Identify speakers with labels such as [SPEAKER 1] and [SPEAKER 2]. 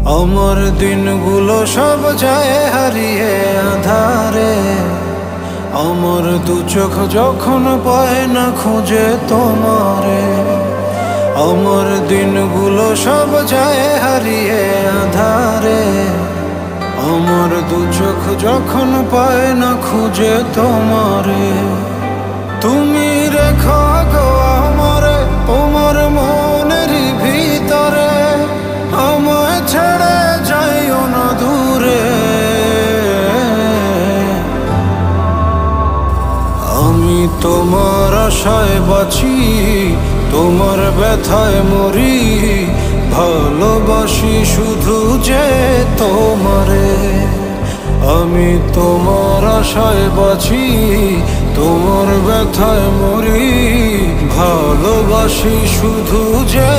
[SPEAKER 1] আমার দিনগুলো সব যায় হারিয়ে আধারে। আমার দু চোখ যখন পায় না খুঁজে তোমারে। আমার দিনগুলো সব যায় হারিয়ে আধারে। আমার দু চোখ যখন পায় না খুঁজে তোমারে। তুমি রেখো গো আমারে তোমার মনের ভিতরে, আমায় ছেড়ে যাইও না দূরে। আমি তোমার আশায় বাঁচি, তোমার ব্যথায় মরি, ভালোবাসি শুধু যে তোমারে। আমি তোমার আশায় বাঁচি, তোমার ব্যথায় মরি, ভালোবাসি শুধু যে